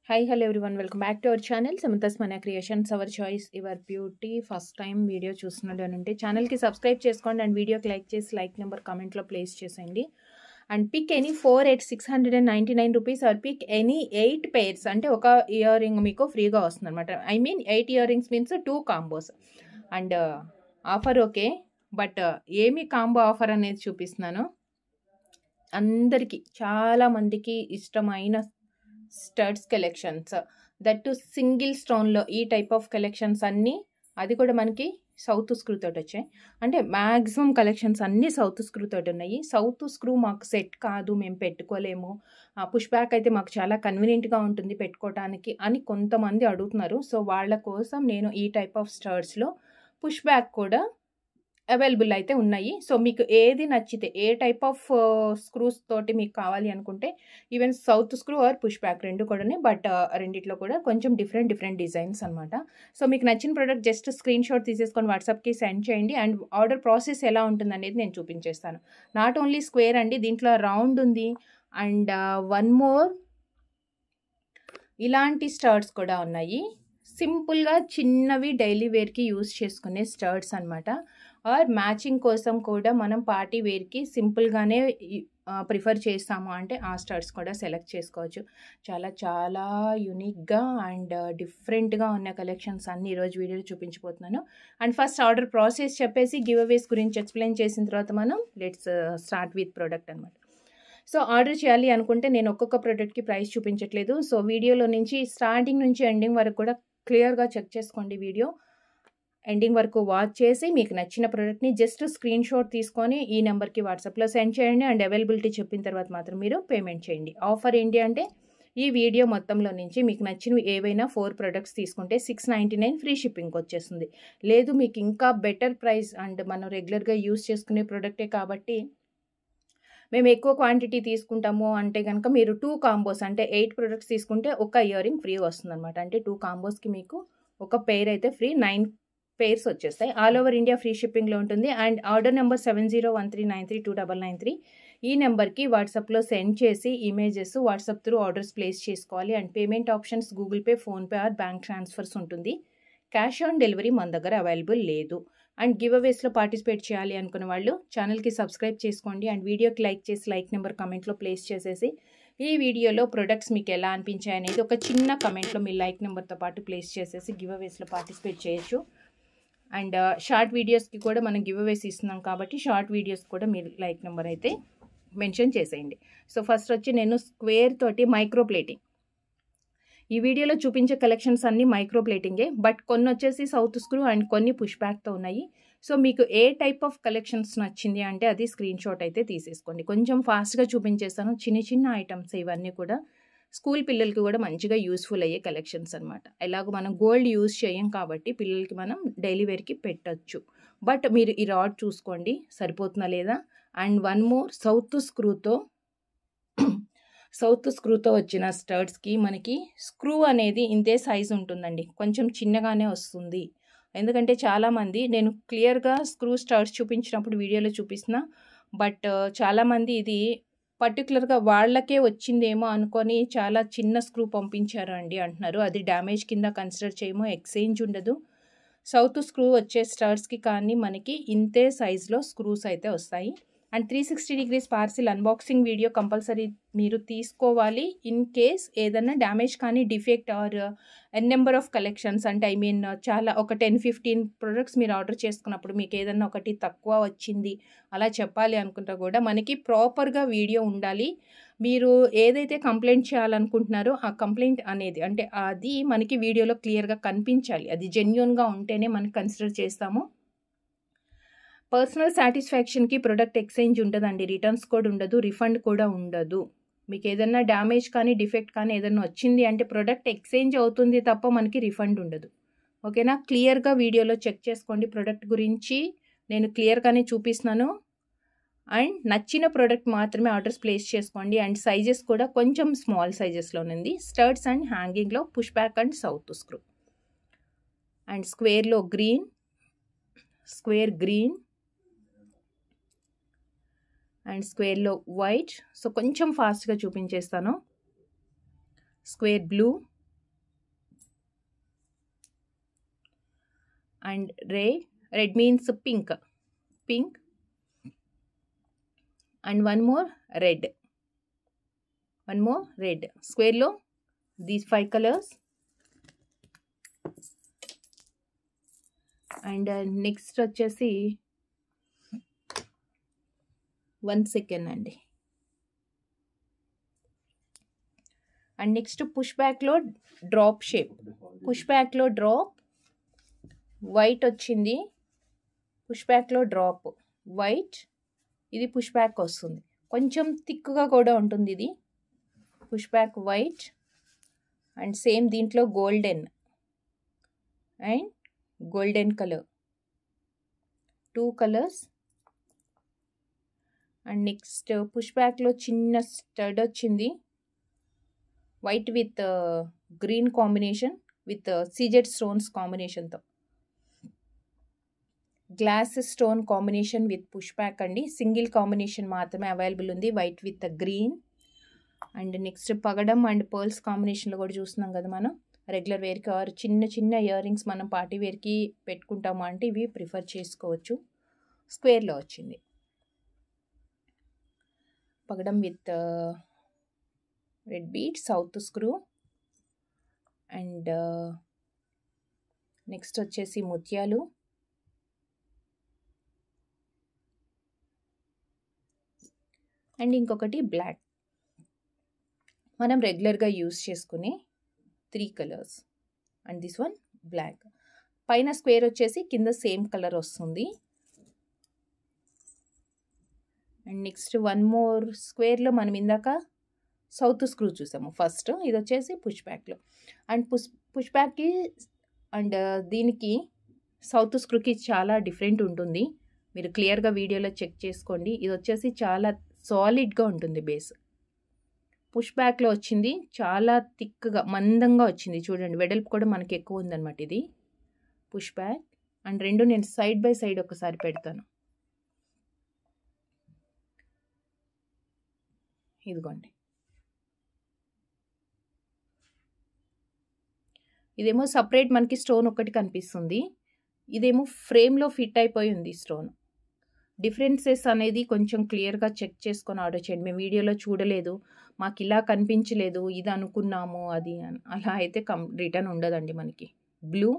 Hi, hello everyone. Welcome back to our channel. Samantha's Mana Creations, our choice, your beauty. First time video చూస్తున్నారు అంటే ఛానల్కి subscribe చేసుకోండి and వీడియోకి like చేసి like number కామెంట్లో place చేసేయండి and pick any 4 at 699 rupees or pick any 8 pairs అంటే ఒక ఇయర్ రింగ్ మీకు ఫ్రీగా వస్తుంది అనమాట. I mean 8 earrings means 2 combos and offer okay, but ఏమి కాంబో ఆఫర్ అనేది చూపిస్తున్నాను. అందరికీ చాలా మందికి ఇష్టమైన studs collections, that too single స్టోన్లో ఈ టైప్ ఆఫ్ కలెక్షన్స్ అన్నీ, అది కూడా మనకి సౌత్ స్క్రూ తోటి వచ్చాయి. అంటే మ్యాక్సిమం కలెక్షన్స్ అన్నీ సౌత్ స్క్రూ తోటి ఉన్నాయి. సౌత్ స్క్రూ మాకు సెట్ కాదు, మేము పెట్టుకోలేము, పుష్ బ్యాక్ అయితే మాకు చాలా కన్వీనియంట్గా ఉంటుంది పెట్టుకోవడానికి అని కొంతమంది అడుగుతున్నారు. సో వాళ్ళ కోసం నేను ఈ టైప్ ఆఫ్ స్టడ్స్లో పుష్ బ్యాక్ కూడా అవైలబుల్ అయితే ఉన్నాయి. సో మీకు ఏది నచ్చితే, ఏ టైప్ ఆఫ్ స్క్రూస్ తోటి మీకు కావాలి అనుకుంటే, even south screw or push back రెండు కూడా, బట్ రెండిట్లో కూడా కొంచెం డిఫరెంట్ డిజైన్స్ అనమాట. సో మీకు నచ్చిన ప్రోడక్ట్ జస్ట్ స్క్రీన్ షాట్ తీసేసుకొని వాట్సాప్కి సెండ్ చేయండి అండ్ ఆర్డర్ ప్రాసెస్ ఎలా ఉంటుంది అనేది నేను చూపించేస్తాను. నాట్ ఓన్లీ స్క్వేర్ అండి, దీంట్లో రౌండ్ ఉంది అండ్ వన్ మోర్ ఇలాంటి స్టడ్స్ కూడా ఉన్నాయి. సింపుల్గా చిన్నవి డైలీ వేర్కి యూస్ చేసుకునే స్టడ్స్ అనమాట. ఆర్ మ్యాచింగ్ కోసం కూడా మనం పార్టీ వేర్కి సింపుల్గానే ప్రిఫర్ చేస్తాము అంటే ఆ స్టడ్స్ కూడా సెలెక్ట్ చేసుకోవచ్చు. చాలా చాలా యూనిక్గా అండ్ డిఫరెంట్గా ఉన్న కలెక్షన్స్ అన్ని ఈరోజు వీడియోలో చూపించబోతున్నాను. అండ్ ఫస్ట్ ఆర్డర్ ప్రాసెస్ చెప్పేసి గివ్ అవేస్ గురించి ఎక్స్ప్లెయిన్ చేసిన తర్వాత మనం లెట్స్ స్టార్ట్ విత్ ప్రోడక్ట్ అనమాట. సో ఆర్డర్ చేయాలి అనుకుంటే నేను ఒక్కొక్క ప్రోడక్ట్కి ప్రైస్ చూపించట్లేదు. సో వీడియోలో నుంచి స్టార్టింగ్ నుంచి ఎండింగ్ వరకు కూడా క్లియర్గా చెక్ చేసుకోండి. వీడియో ఎండింగ్ వరకు వాచ్ చేసి మీకు నచ్చిన ప్రోడక్ట్ని జస్ట్ స్క్రీన్ షాట్ తీసుకొని ఈ నెంబర్కి వాట్సాప్లో సెండ్ చేయండి అండ్ అవైలబిలిటీ చెప్పిన తర్వాత మాత్రం మీరు పేమెంట్ చేయండి. ఆఫర్ ఏంటి అంటే, ఈ వీడియో మొత్తంలో నుంచి మీకు నచ్చినవి ఏవైనా 4 ప్రొడక్ట్స్ తీసుకుంటే 699 ఫ్రీ షిప్పింగ్ వచ్చేస్తుంది. లేదు మీకు ఇంకా బెటర్ ప్రైస్ అండ్ మనం రెగ్యులర్గా యూస్ చేసుకునే ప్రోడక్టే కాబట్టి మేము ఎక్కువ క్వాంటిటీ తీసుకుంటాము అంటే కనుక మీరు 2 కాంబోస్ అంటే 8 ప్రొడక్ట్స్ తీసుకుంటే ఒక ఇయర్ రింగ్ ఫ్రీ వస్తుంది అనమాట. అంటే 2 కాంబోస్కి మీకు ఒక పెయిర్ అయితే ఫ్రీ, 9 pairs వచ్చేస్తాయి. ఆల్ ఓవర్ ఇండియా ఫ్రీ షిప్పింగ్లో ఉంటుంది. అండ్ ఆర్డర్ నెంబర్ 7013932993 ఈ నెంబర్కి వాట్సాప్లో సెండ్ చేసి images WhatsApp through orders place చేసుకోవాలి. And payment options Google Pay, PhonePe or bank transfers ఉంటుంది. క్యాష్ ఆన్ డెలివరీ మన దగ్గర అవైలబుల్ లేదు. అండ్ గివ్ అవేస్లో పార్టిసిపేట్ చేయాలి అనుకున్న వాళ్ళు ఛానల్కి సబ్స్క్రైబ్ చేసుకోండి అండ్ వీడియోకి లైక్ చేసి లైక్ నెంబర్ కమెంట్లో ప్లేస్ చేసేసి ఈ వీడియోలో ప్రొడక్ట్స్ మీకు ఎలా అనిపించాయి అనేది ఒక చిన్న కమెంట్లో మీ లైక్ నెంబర్తో పాటు ప్లేస్ చేసేసి గివ్ అవేస్లో పార్టిసిపేట్ చేయొచ్చు. అండ్ షార్ట్ వీడియోస్కి కూడా మనం గివ్ అవేస్ ఇస్తున్నాం కాబట్టి షార్ట్ వీడియోస్ కూడా మీరు లైక్ నెంబర్ అయితే మెన్షన్ చేసేయండి. సో ఫస్ట్ వచ్చి నేను స్క్వేర్ తోటి మైక్రో ప్లేటింగ్, ఈ వీడియోలో చూపించే కలెక్షన్స్ అన్నీ మైక్రో ప్లేటింగే, బట్ కొన్ని వచ్చేసి సౌత్ స్క్రూ అండ్ కొన్ని పుష్ బ్యాక్తో ఉన్నాయి. సో మీకు ఏ టైప్ ఆఫ్ కలెక్షన్స్ నచ్చింది అంటే అది స్క్రీన్ షాట్ అయితే తీసేసుకోండి. కొంచెం ఫాస్ట్గా చూపించేస్తాను. చిన్న ఐటమ్స్ ఇవన్నీ కూడా స్కూల్ పిల్లలకి కూడా మంచిగా యూస్ఫుల్ అయ్యే కలెక్షన్స్ అనమాట. ఎలాగో మనం గోల్డ్ యూస్ చేయం కాబట్టి పిల్లలకి మనం డైలీ వేర్కి పెట్టచ్చు. బట్ మీరు ఈ రాడ్ చూసుకోండి సరిపోతుందా లేదా. అండ్ వన్ మోర్ సౌత్ స్క్రూతో వచ్చిన స్టడ్స్కి మనకి స్క్రూ అనేది ఇంతే సైజు ఉంటుందండి, కొంచెం చిన్నగానే వస్తుంది. ఎందుకంటే చాలామంది నేను క్లియర్గా స్క్రూ స్టడ్స్ చూపించినప్పుడు వీడియోలో చూపిస్తున్నా, బట్ చాలామంది ఇది పర్టికులర్గా వాళ్ళకే వచ్చిందేమో అనుకొని చాలా చిన్న స్క్రూ పంపించారు అండి అంటున్నారు. అది డ్యామేజ్ కింద కన్సిడర్ చేయమో, ఎక్స్చేంజ్ ఉండదు. సౌత్ స్క్రూ వచ్చే స్టడ్స్కి కానీ మనకి ఇంతే సైజులో స్క్రూస్ అయితే వస్తాయి. And 360 degrees parcel unboxing video compulsory మీరు తీసుకోవాలి. ఇన్ కేస్ ఏదైనా డ్యామేజ్ కానీ defect or number of collections అంటే ఐ మీన్ చాలా ఒక 10-15 ప్రొడక్ట్స్ మీరు ఆర్డర్ చేసుకున్నప్పుడు మీకు ఏదైనా ఒకటి తక్కువ వచ్చింది అలా చెప్పాలి అనుకుంటే కూడా మనకి ప్రాపర్గా వీడియో ఉండాలి. మీరు ఏదైతే కంప్లైంట్ చేయాలనుకుంటున్నారో ఆ కంప్లైంట్ అనేది అంటే అది మనకి వీడియోలో క్లియర్గా కనిపించాలి. అది జెన్యూన్గా ఉంటేనే మనం కన్సిడర్ చేస్తాము. పర్సనల్ సాటిస్ఫాక్షన్కి ప్రొడక్ట్ ఎక్స్చేంజ్ ఉంటుందండి, రిటర్న్స్ కోడ్ ఉండదు, రిఫండ్ కూడా ఉండదు. మీకు ఏదైనా డ్యామేజ్ కానీ డిఫెక్ట్ కానీ ఏదైనా వచ్చింది అంటే ప్రొడక్ట్ ఎక్స్చేంజ్ అవుతుంది తప్ప మనకి రిఫండ్ ఉండదు. ఓకేనా, క్లియర్గా వీడియోలో చెక్ చేసుకోండి. ప్రొడక్ట్ గురించి నేను క్లియర్గానే చూపిస్తున్నాను. అండ్ నచ్చిన ప్రోడక్ట్ మాత్రమే ఆర్డర్స్ ప్లేస్ చేసుకోండి. అండ్ సైజెస్ కూడా కొంచెం స్మాల్ సైజెస్లోనుంది. స్టడ్స్ అండ్ హ్యాంగింగ్లో push back and south screw and స్క్వేర్లో స్క్వేర్ గ్రీన్ అండ్ స్క్వేర్లో వైట్. సో కొంచెం ఫాస్ట్గా చూపించేస్తాను. Square blue, and red means pink, and one more red, స్క్వేర్లో దీస్ 5 కలర్స్. అండ్ నెక్స్ట్ వచ్చేసి 1 సెకండ్ అండి. అండ్ నెక్స్ట్ పుష్ బ్యాక్లో డ్రాప్ షేప్, వైట్ వచ్చింది, పుష్ బ్యాక్లో డ్రాప్ వైట్, ఇది పుష్ బ్యాక్ వస్తుంది, కొంచెం థిక్గా కూడా ఉంటుంది ఇది. Push back white and same దీంట్లో golden colour, 2 colours. And next push బ్యాక్లో చిన్న స్టడ్ వచ్చింది, white with green combination with CZ stones కాంబినేషన్తో, glass stone combination with push back అండి. సింగిల్ కాంబినేషన్ మాత్రమే అవైలబుల్ ఉంది, white with green. And next పగడం and pearls కాంబినేషన్లో కూడా చూస్తున్నాం కదా మనం. రెగ్యులర్ వేర్కి ఆర్ చిన్న ఇయర్ రింగ్స్ మనం పార్టీ వేర్కి పెట్టుకుంటాము అంటే ఇవి ప్రిఫర్ చేసుకోవచ్చు. స్క్వేర్లో వచ్చింది పగడం with red bead, south screw. And next వచ్చేసి ముత్యాలు, అండ్ ఇంకొకటి బ్లాక్, మనం రెగ్యులర్గా యూస్ చేసుకునే 3 colours. And this one black, పైన స్క్వేర్ వచ్చేసి కింద సేమ్ కలర్ వస్తుంది. అండ్ నెక్స్ట్ 1 మోర్ స్క్వేర్లో మనం ఇందాక సౌత్ స్క్రూ చూసాము ఫస్ట్, ఇది వచ్చేసి పుష్ బ్యాక్లో. అండ్ పుష్ బ్యాక్కి అండ్ దీనికి సౌత్ స్క్రూకి చాలా డిఫరెంట్ ఉంటుంది, మీరు క్లియర్గా వీడియోలో చెక్ చేసుకోండి. ఇది వచ్చేసి చాలా సాలిడ్గా ఉంటుంది బేస్. పుష్ బ్యాక్లో వచ్చింది చాలా థిక్గా మందంగా వచ్చింది, చూడండి వెడల్పు కూడా మనకి ఎక్కువ ఉందన్నమాట ఇది పుష్ బ్యాక్. అండ్ రెండు నేను సైడ్ బై సైడ్ ఒకసారి పెడతాను, ఇదిగోండి. ఇదేమో సపరేట్ మనకి స్టోన్ ఒకటి కనిపిస్తుంది, ఇదేమో ఫ్రేమ్లో ఫిట్ అయిపోయి ఉంది స్టోన్. డిఫరెన్సెస్ అనేది కొంచెం క్లియర్గా చెక్ చేసుకొని ఆర్డర్ చేయండి. మేము వీడియోలో చూడలేదు, మాకు ఇలా కనిపించలేదు, ఇది అనుకున్నాము అది అలా అయితే రిటర్న్ ఉండదండి మనకి. బ్లూ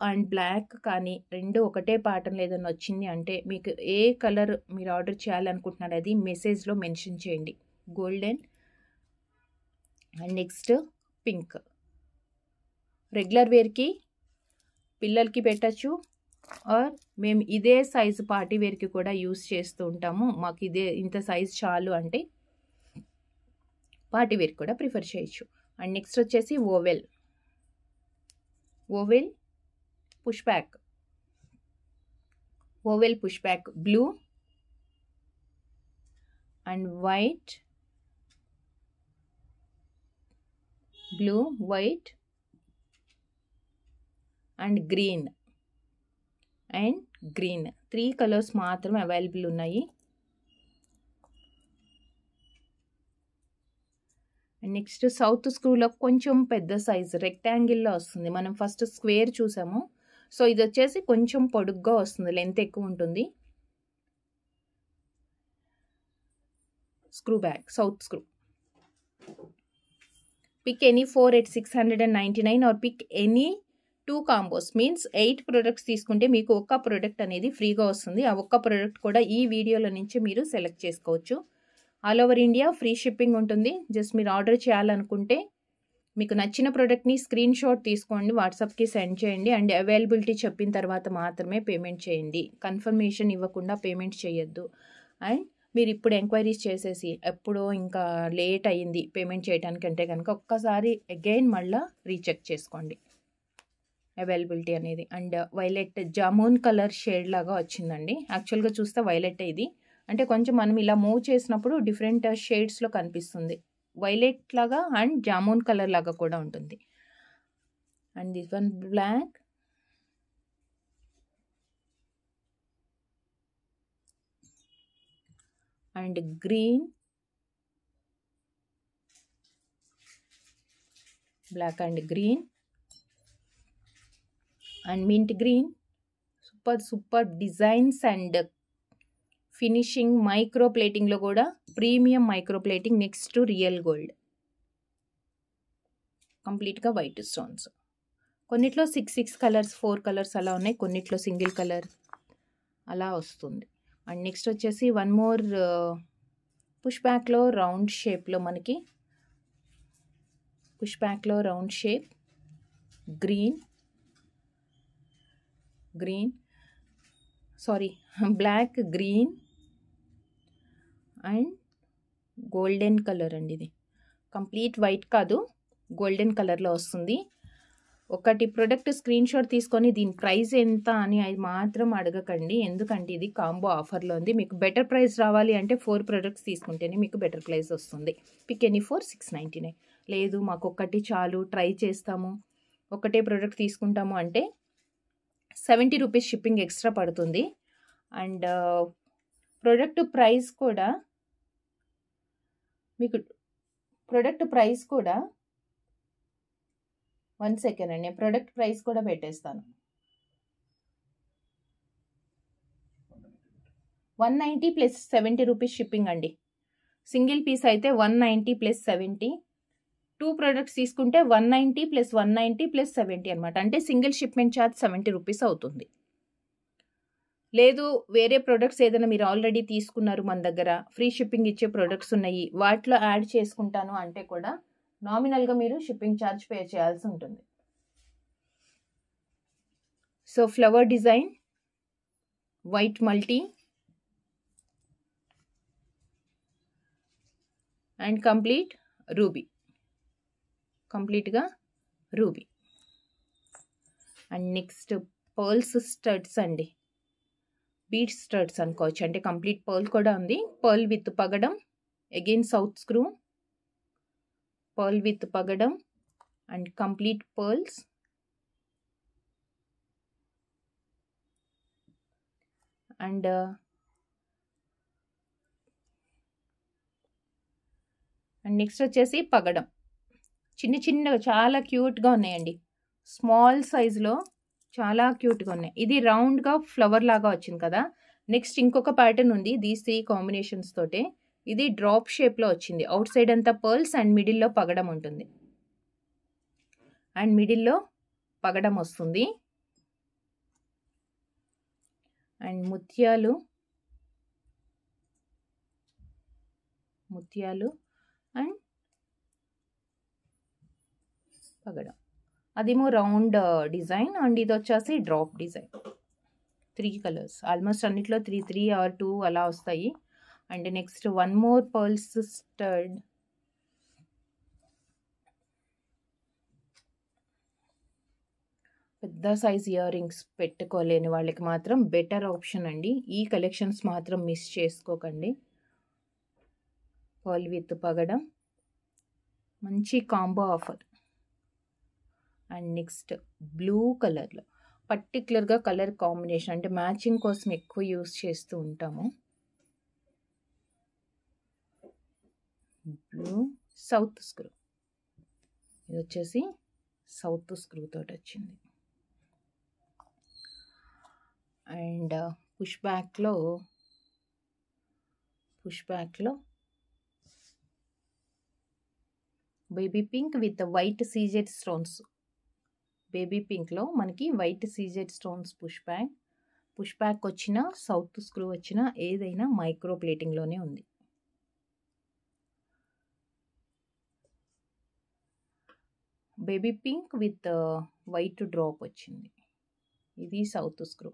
అండ్ బ్లాక్ కానీ రెండు ఒకటే ప్యాటర్న్ ఏదైనా వచ్చింది అంటే మీకు ఏ కలర్ మీరు ఆర్డర్ చేయాలనుకుంటున్నారు అది మెసేజ్లో మెన్షన్ చేయండి. Golden and next pink, regular వేర్కి పిల్లలకి పెట్టచ్చు, ఆర్ మేము ఇదే సైజు పార్టీ వేర్కి కూడా యూస్ చేస్తూ ఉంటాము. మాకు ఇంత సైజ్ చాలు అంటే పార్టీ వేర్కి కూడా ప్రిఫర్ చేయొచ్చు. అండ్ నెక్స్ట్ వచ్చేసి oval push back blue and white and green 3 colours మాత్రమే అవైలబుల్ ఉన్నాయి. అండ్ నెక్స్ట్ సౌత్ స్క్రూలో కొంచెం పెద్ద సైజు రెక్టాంగిల్లో వస్తుంది, మనం ఫస్ట్ స్క్వేర్ చూసాము, సో ఇది వచ్చేసి కొంచెం పొడుగ్గా వస్తుంది, లెంత్ ఎక్కువ ఉంటుంది. Screw back south screw, pick any 4 at 699 or pick any 2 combos, means 8 products తీసుకుంటే మీకు ఒక్క ప్రోడక్ట్ అనేది ఫ్రీగా వస్తుంది. ఆ ఒక్క ప్రోడక్ట్ కూడా ఈ వీడియోలో నుంచి మీరు సెలెక్ట్ చేసుకోవచ్చు. All over India free shipping ఉంటుంది. జస్ట్ మీరు ఆర్డర్ చేయాలనుకుంటే మీకు నచ్చిన ప్రోడక్ట్ని స్క్రీన్ షాట్ తీసుకోండి, వాట్సాప్కి సెండ్ చేయండి. అండ్ అవైలబిలిటీ చెప్పిన తర్వాత మాత్రమే పేమెంట్ చేయండి, కన్ఫర్మేషన్ ఇవ్వకుండా పేమెంట్ చేయొద్దు. అండ్ మీరు ఇప్పుడు ఎంక్వైరీస్ చేసేసి ఎప్పుడో ఇంకా లేట్ అయ్యింది పేమెంట్ చేయడానికి అంటే కనుక ఒక్కసారి అగైన్ మళ్ళీ రీచెక్ చేసుకోండి అవైలబిలిటీ అనేది. And violet jamun colour shade లాగా వచ్చిందండి, యాక్చువల్గా చూస్తే వైలెట్ ఇది, అంటే కొంచెం మనం ఇలా మూవ్ చేసినప్పుడు డిఫరెంట్ షేడ్స్లో కనిపిస్తుంది, వైలెట్ లాగా అండ్ జామూన్ కలర్ లాగా కూడా ఉంటుంది. And this one black and green, black and green and mint green. Super designs and finishing. Micro ప్లేటింగ్లో కూడా premium micro plating. Next real gold, కంప్లీట్గా వైట్ స్టోన్స్. కొన్నిట్లో 6 కలర్స్ 4 కలర్స్ అలా ఉన్నాయి, కొన్నిట్లో సింగిల్ కలర్ అలా వస్తుంది. అండ్ నెక్స్ట్ వచ్చేసి వన్ మోర్ పుష్ బ్యాక్లో రౌండ్ షేప్లో మనకి పుష్ బ్యాక్లో round shape green black green and golden colour అండి. ఇది కంప్లీట్ వైట్ కాదు, గోల్డెన్ కలర్లో వస్తుంది. ఒకటి ప్రోడక్ట్ స్క్రీన్ షాట్ తీసుకొని దీని ప్రైస్ ఎంత అని అది మాత్రం అడగకండి, ఎందుకంటే ఇది కాంబో ఆఫర్లో ఉంది. మీకు బెటర్ ప్రైస్ రావాలి అంటే 4 ప్రొడక్ట్స్ తీసుకుంటేనే మీకు బెటర్ ప్రైస్ వస్తుంది. Pick any 4 699. లేదు మాకు ఒక్కటి చాలు ట్రై చేస్తాము, ఒకటే ప్రోడక్ట్ తీసుకుంటాము అంటే 70 రూపీస్ షిప్పింగ్ ఎక్స్ట్రా పడుతుంది. అండ్ ప్రోడక్ట్ ప్రైస్ కూడా మీకు 1 సెకండ్ అండి, ప్రోడక్ట్ ప్రైస్ కూడా పెట్టేస్తాను. 190 ప్లస్ 70 రూపీస్ షిప్పింగ్ అండి. సింగిల్ పీస్ అయితే 190 ప్లస్ 70, 2 ప్రోడక్ట్స్ తీసుకుంటే 190 ప్లస్ 190 ప్లస్ 70 అనమాట. అంటే సింగిల్ షిప్మెంట్ ఛార్జ్ 70 రూపీస్ అవుతుంది. లేదు వేరే ప్రోడక్ట్స్ ఏదైనా మీరు ఆల్రెడీ తీసుకున్నారు, మన దగ్గర ఫ్రీ షిప్పింగ్ ఇచ్చే ప్రోడక్ట్స్ ఉన్నాయి, వాటిలో యాడ్ చేసుకుంటాను అంటే కూడా నామినల్గా మీరు షిప్పింగ్ ఛార్జ్ పే చేయాల్సి ఉంటుంది. So flower design, white multi and కంప్లీట్గా ruby. And next pearls studs అండి, బీడ్ స్టడ్స్ అనుకోవచ్చు, అంటే కంప్లీట్ పర్ల్ కూడా ఉంది. పర్ల్ విత్ పగడం, again south screw, pearl with పగడం and complete pearls. And next వచ్చేసి పగడం చిన్నగా చాలా క్యూట్గా ఉన్నాయండి, స్మాల్ సైజులో చాలా క్యూట్గా ఉన్నాయి. ఇది రౌండ్గా ఫ్లవర్ లాగా వచ్చింది కదా. నెక్స్ట్ ఇంకొక ప్యాటర్న్ ఉంది దీస్ 3 కాంబినేషన్స్ తోటే. ఇది డ్రాప్ షేప్లో వచ్చింది, అవుట్ సైడ్ అంతా పర్ల్స్ అండ్ మిడిల్లో పగడం ఉంటుంది. అండ్ మిడిల్లో పగడం వస్తుంది. అండ్ ముత్యాలు అండ్ పగడం. అదేమో రౌండ్ డిజైన్ అండ్ ఇది వచ్చేసి డ్రాప్ డిజైన్. 3 కలర్స్ ఆల్మోస్ట్ అన్నిట్లో 3 ఆర్ 2 అలా వస్తాయి. And next one more pearls stud. పెద్ద సైజ్ ఇయర్ రింగ్స్ పెట్టుకోలేని వాళ్ళకి మాత్రం బెటర్ ఆప్షన్ అండి. ఈ కలెక్షన్స్ మాత్రం మిస్ చేసుకోకండి. పర్ల్ విత్ పగడం మంచి combo offer. And next blue కలర్లో, పర్టికులర్గా కలర్ కాంబినేషన్ అంటే మ్యాచింగ్ కోసం ఎక్కువ యూస్ చేస్తూ ఉంటాము. బ్లూ సౌత్ స్క్రూ, ఇది వచ్చేసి సౌత్ స్క్రూ తోటి వచ్చింది. అండ్ పుష్ బ్యాక్లో baby pink with white CZ stones. Baby పింక్లో మనకి white CZ stones push back వచ్చిన సౌత్ స్క్రూ వచ్చిన ఏదైనా మైక్రో ప్లేటింగ్లోనే ఉంది. Baby pink with white drop వచ్చింది. ఇది south screw,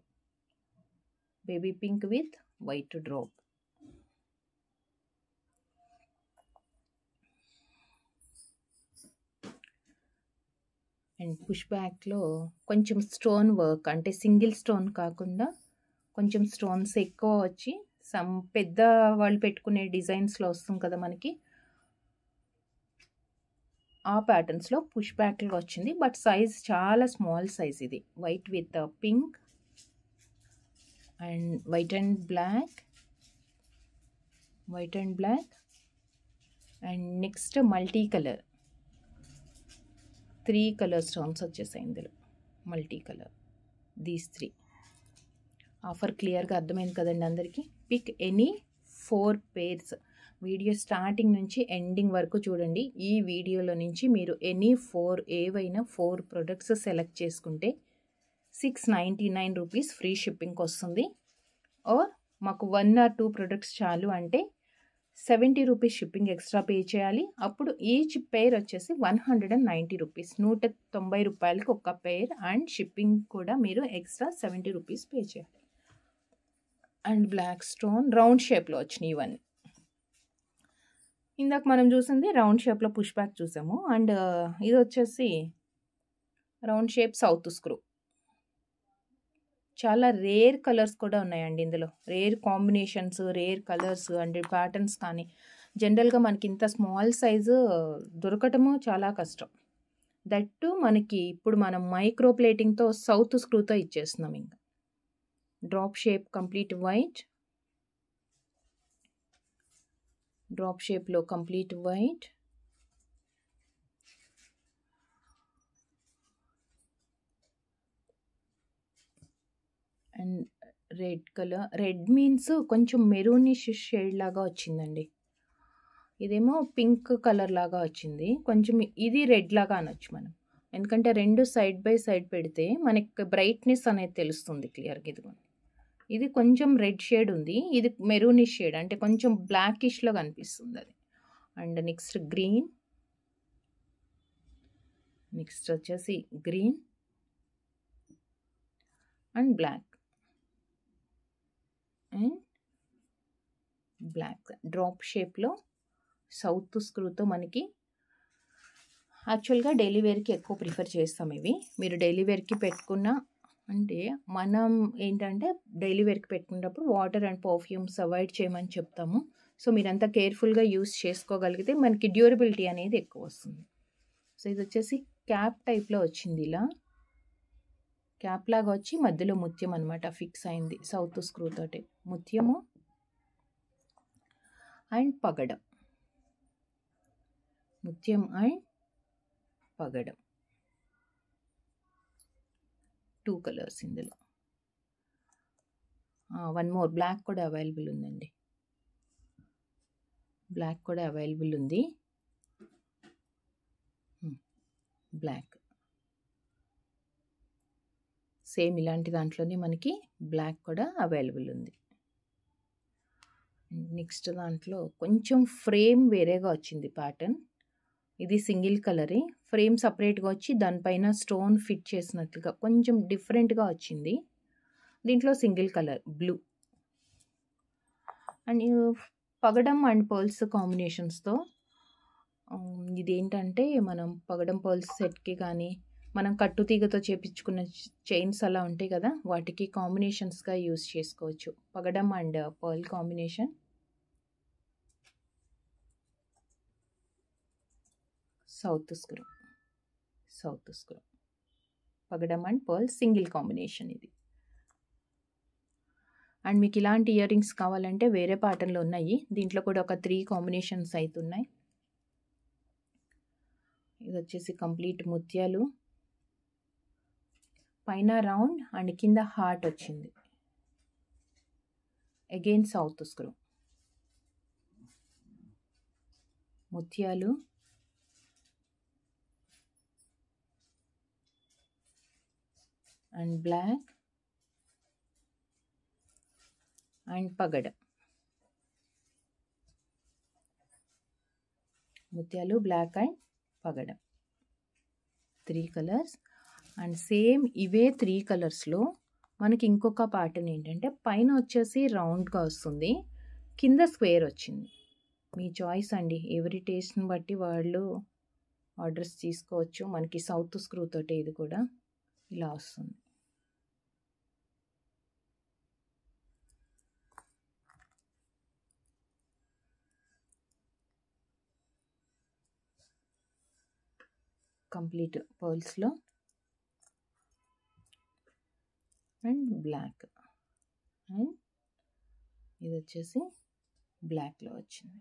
baby pink with white drop. And push బ్యాక్లో కొంచెం స్టోన్ వర్క్, అంటే సింగిల్ స్టోన్ కాకుండా కొంచెం స్టోన్స్ ఎక్కువ వచ్చి సమ్ పెద్ద వాళ్ళు పెట్టుకునే డిజైన్స్లో వస్తుంది కదా మనకి, ఆ ప్యాటర్న్స్లో పుష్ బ్యాక్లో వచ్చింది. బట్ సైజ్ చాలా స్మాల్ సైజ్. ఇది white with pink and white and black and next multi colour. 3 colour stones వచ్చేసాయి ఇందులో, మల్టీ కలర్. దీస్ 3 ఆఫర్ క్లియర్గా అర్థమైంది కదండి అందరికీ. Pick any 4 pairs. Video starting నుంచి ఎండింగ్ వరకు చూడండి. ఈ వీడియోలో నుంచి మీరు ఏవైనా 4 ప్రొడక్ట్స్ సెలెక్ట్ చేసుకుంటే 699 రూపీస్ ఫ్రీ షిప్పింగ్కి వస్తుంది. ఆర్ మాకు 1 or 2 ప్రొడక్ట్స్ చాలు అంటే 70 రూపీస్ షిప్పింగ్ ఎక్స్ట్రా పే చేయాలి. అప్పుడు ఈచ్ పెయిర్ వచ్చేసి 190 రూపీస్, 190 రూపాయలకి ఒక పెయిర్. అండ్ షిప్పింగ్ కూడా మీరు ఎక్స్ట్రా 70 రూపీస్ పే చేయాలి. అండ్ బ్లాక్ స్టోన్ రౌండ్ షేప్లో వచ్చినాయి ఇవన్నీ. ఇందాక మనం చూసింది రౌండ్ షేప్లో పుష్ బ్యాక్ చూసాము. అండ్ ఇది వచ్చేసి రౌండ్ షేప్ సౌత్ స్క్రూ. చాలా రేర్ కలర్స్ కూడా ఉన్నాయండి ఇందులో. Rare combinations, rare colours and patterns కానీ జనరల్గా మనకి ఇంత స్మాల్ సైజు దొరకటము చాలా కష్టం. దట్టు మనకి ఇప్పుడు మనం మైక్రో ప్లేటింగ్తో సౌత్ స్క్రూతో ఇచ్చేస్తున్నాం. ఇంకా drop shape complete white, drop షేప్లో complete white and red colour. Red means కొంచెం మెరూనిష్ షేడ్ లాగా వచ్చిందండి. ఇదేమో పింక్ కలర్ లాగా వచ్చింది. కొంచెం ఇది రెడ్ లాగా అనొచ్చు మనం, ఎందుకంటే రెండు సైడ్ బై సైడ్ పెడితే మనకి బ్రైట్నెస్ అనేది తెలుస్తుంది క్లియర్గా. ఇదిగోండి, ఇది కొంచెం రెడ్ షేడ్ ఉంది, ఇది మెరూనిష్ షేడ్ అంటే కొంచెం బ్లాకిష్లో కనిపిస్తుంది అది. అండ్ నెక్స్ట్ గ్రీన్, నెక్స్ట్ వచ్చేసి green and black and black. Drop షేప్లో సౌత్ స్క్రూతో మనకి యాక్చువల్గా డైలీ వేర్కి ఎక్కువ ప్రిఫర్ చేస్తాం ఇవి. మీరు డైలీ వేర్కి పెట్టుకున్న అంటే మనం ఏంటంటే డైలీ వేర్కి పెట్టుకున్నప్పుడు వాటర్ అండ్ పర్ఫ్యూమ్స్ అవాయిడ్ చేయమని చెప్తాము. సో మీరంతా కేర్ఫుల్గా యూస్ చేసుకోగలిగితే మనకి డ్యూరబిలిటీ అనేది ఎక్కువ వస్తుంది. సో ఇది వచ్చేసి క్యాప్ టైప్లో వచ్చింది, ఇలా క్యాప్ లాగా వచ్చి మధ్యలో ముత్యం అనమాట ఫిక్స్ అయింది సౌత్ స్క్రూ తోటి. ముత్యము అండ్ పగడం, ముత్యం అండ్ పగడం, 2 కలర్స్ ఇందులో. 1 మోర్ బ్లాక్ కూడా అవైలబుల్ ఉందండి, బ్లాక్ కూడా అవైలబుల్ ఉంది. బ్లాక్ సేమ్ ఇలాంటి దాంట్లోనే మనకి బ్లాక్ కూడా అవైలబుల్ ఉంది. నెక్స్ట్ దాంట్లో కొంచెం ఫ్రేమ్ వేరేగా వచ్చింది ప్యాటర్న్. ఇది సింగిల్ కలరే, ఫ్రేమ్ సపరేట్గా వచ్చి దానిపైన స్టోన్ ఫిట్ చేసినట్లుగా కొంచెం డిఫరెంట్గా వచ్చింది. దీంట్లో సింగిల్ కలర్ బ్లూ అండ్ పగడం అండ్ పర్ల్స్ కాంబినేషన్స్తో. ఇదేంటంటే మనం పగడం పర్ల్స్ సెట్కి కానీ మనం కట్టుతీగతో చేపించుకున్న చైన్స్ అలా ఉంటాయి కదా, వాటికి కాంబినేషన్స్గా యూస్ చేసుకోవచ్చు. పగడం and pearl combination. South screw, south screw, పగడం అండ్ పర్ల్ సింగిల్ కాంబినేషన్ ఇది. అండ్ మీకు ఇలాంటి ఇయర్ రింగ్స్ కావాలంటే వేరే ప్యాటర్న్లో ఉన్నాయి, దీంట్లో కూడా ఒక 3 కాంబినేషన్స్ అవుతున్నాయి. ఇది వచ్చేసి కంప్లీట్ ముత్యాలు, పైన రౌండ్ అండ్ కింద హార్ట్ వచ్చింది. అగైన్ సౌత్ స్క్రూ, ముత్యాలు అండ్ బ్లాక్ అండ్ పగడం, ముత్యాలు బ్లాక్ అండ్ పగడం, 3 కలర్స్. అండ్ సేమ్ ఇవే 3 కలర్స్లో మనకి ఇంకొక ప్యాటర్న్ ఏంటంటే పైన వచ్చేసి రౌండ్గా వస్తుంది, కింద స్క్వేర్ వచ్చింది. మీ చాయిస్ అండి, ఎవరి టేస్ట్ని బట్టి వాళ్ళు ఆర్డర్స్ తీసుకోవచ్చు. మనకి సౌత్ స్క్రూ తోటి ఇది కూడా ఇలా వస్తుంది. కంప్లీట్ పర్ల్స్లో అండ్ బ్లాక్ అండ్ ఇది వచ్చేసి బ్లాక్లో వచ్చింది.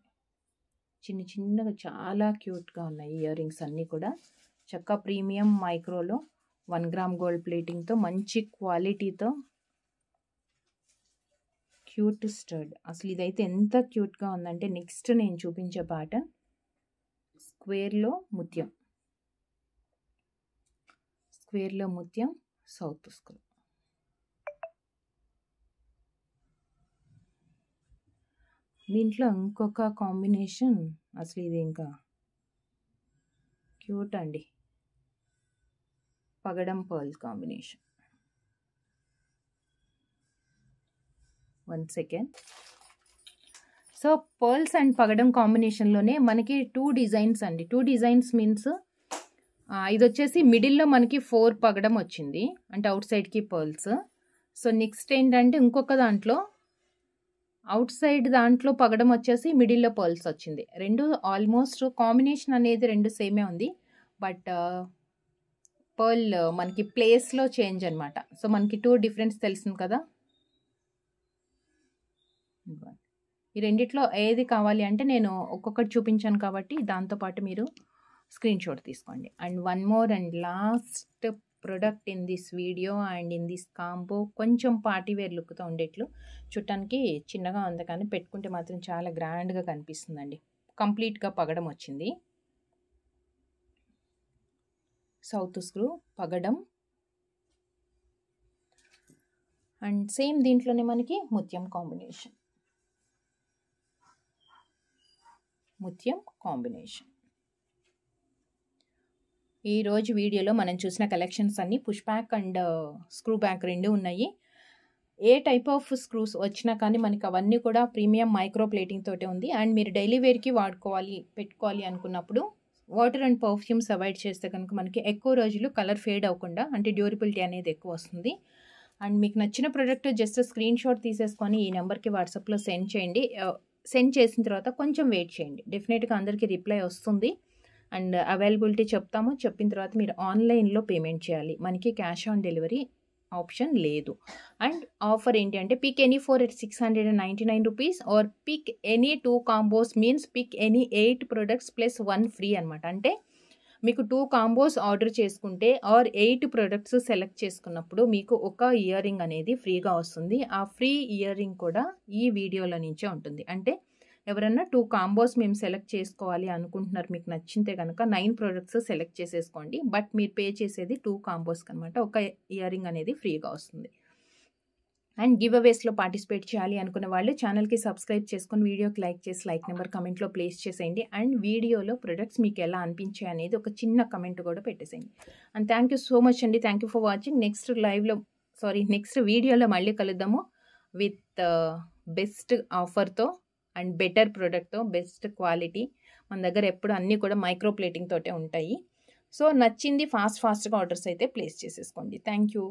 చిన్న చిన్నగా చాలా క్యూట్గా ఉన్నాయి ఇయర్ రింగ్స్ అన్నీ కూడా. చక్కగా ప్రీమియం మైక్రోలో 1 గ్రామ్ గోల్డ్ ప్లేటింగ్తో మంచి క్వాలిటీతో క్యూట్ స్టడ్. అసలు ఇదైతే ఎంత క్యూట్గా ఉందంటే నెక్స్ట్ నేను చూపించే ప్యాటర్న్ స్క్వేర్లో ముత్యం. స్క్వేర్లో ముత్యం సౌత్ స్క్రూ. దీంట్లో ఇంకొక కాంబినేషన్ అసలు ఇది ఇంకా క్యూట్ అండి. పగడం pearl combination. 1 second. So pearls and పగడం కాంబినేషన్లోనే మనకి 2 డిజైన్స్ అండి. 2 డిజైన్స్ మీన్స్ ఇది వచ్చేసి మిడిల్లో మనకి 4 పగడం వచ్చింది, అంటే అవుట్ సైడ్కి పర్ల్స్. సో నెక్స్ట్ ఏంటంటే ఇంకొక దాంట్లో అవుట్ సైడ్ దాంట్లో పగడం వచ్చేసి మిడిల్లో పర్ల్స్ వచ్చింది. రెండు ఆల్మోస్ట్ కాంబినేషన్ అనేది రెండు సేమే ఉంది, బట్ పర్ల్ మనకి ప్లేస్లో చేంజ్ అనమాట. సో మనకి 2 డిఫరెన్స్ తెలిసింది కదా. ఈ రెండిట్లో ఏది కావాలి అంటే నేను ఒక్కొక్కటి చూపించాను కాబట్టి దాంతోపాటు మీరు స్క్రీన్ షాట్ తీసుకోండి. And one more and last product in this video and in this combo, కొంచెం పార్టీ వేర్ లుక్తో ఉండేట్లు. చూడటానికి చిన్నగా ఉంది కానీ పెట్టుకుంటే మాత్రం చాలా గ్రాండ్గా కనిపిస్తుందండి. కంప్లీట్గా పగడం వచ్చింది. సౌత్ స్క్రూ పగడం అండ్ సేమ్ దీంట్లోనే మనకి ముత్యం కాంబినేషన్. ముత్యం కాంబినేషన్. ఈరోజు వీడియోలో మనం చూసిన కలెక్షన్స్ అన్నీ push back and screw back రెండు ఉన్నాయి. ఏ టైప్ ఆఫ్ స్క్రూస్ వచ్చినా కానీ మనకి అవన్నీ కూడా ప్రీమియం మైక్రో ప్లేటింగ్ తోటే ఉంది. అండ్ మీరు డైలీ వేర్కి పెట్టుకోవాలి అనుకున్నప్పుడు వాటర్ అండ్ పర్ఫ్యూమ్స్ అవాయిడ్ చేస్తే కనుక మనకి ఎక్కువ రోజులు కలర్ ఫేడ్ అవ్వకుండా, అంటే డ్యూరబిలిటీ అనేది ఎక్కువ వస్తుంది. అండ్ మీకు నచ్చిన ప్రోడక్ట్ జస్ట్ స్క్రీన్ షాట్ తీసేసుకొని ఈ నెంబర్కి వాట్సాప్లో సెండ్ చేయండి. సెండ్ చేసిన తర్వాత కొంచెం వెయిట్ చేయండి, డెఫినెట్గా అందరికీ రిప్లై వస్తుంది. అండ్ అవైలబిలిటీ చెప్తాము, చెప్పిన తర్వాత మీరు ఆన్లైన్లో పేమెంట్ చేయాలి, మనకి క్యాష్ ఆన్ డెలివరీ ఆప్షన్ లేదు. అండ్ ఆఫర్ ఏంటి అంటే pick any 4 at 699 rupees or pick any 2 combos means pick any 8 products plus 1 free అనమాట. అంటే మీకు 2 కాంబోస్ ఆర్డర్ చేసుకుంటే ఆర్ 8 ప్రొడక్ట్స్ సెలెక్ట్ చేసుకున్నప్పుడు మీకు ఒక ఇయర్ రింగ్ అనేది ఫ్రీగా వస్తుంది. ఆ ఫ్రీ ఇయర్ రింగ్ కూడా ఈ వీడియోలో నుంచే ఉంటుంది. అంటే ఎవరన్నా 2 కాంబోస్ మేము సెలెక్ట్ చేసుకోవాలి అనుకుంటున్నారు, మీకు నచ్చితే కనుక 9 ప్రొడక్ట్స్ సెలెక్ట్ చేసేసుకోండి. బట్ మీరు పే చేసేది 2 కాంబోస్కి అనమాట. ఒక ఇయర్ రింగ్ అనేది ఫ్రీగా వస్తుంది. అండ్ గివ్ అవేస్లో పార్టిసిపేట్ చేయాలి అనుకున్న వాళ్ళు ఛానల్కి సబ్స్క్రైబ్ చేసుకొని వీడియోకి లైక్ చేసి లైక్ నెంబర్ కమెంట్లో ప్లేస్ చేసేయండి. అండ్ వీడియోలో ప్రొడక్ట్స్ మీకు ఎలా అనిపించాయి అనేది ఒక చిన్న కమెంట్ కూడా పెట్టేసేయండి. And thank you so much అండి. Thank you for watching. Next వీడియోలో మళ్ళీ కలుద్దాము విత్ బెస్ట్ ఆఫర్తో అండ్ బెటర్ ప్రోడక్ట్తో, బెస్ట్ క్వాలిటీ. మన దగ్గర ఎప్పుడు అన్నీ కూడా మైక్రో ప్లేటింగ్ తోటే ఉంటాయి. సో నచ్చింది ఫాస్ట్గా ఆర్డర్స్ అయితే ప్లేస్ చేసేసుకోండి. Thank you.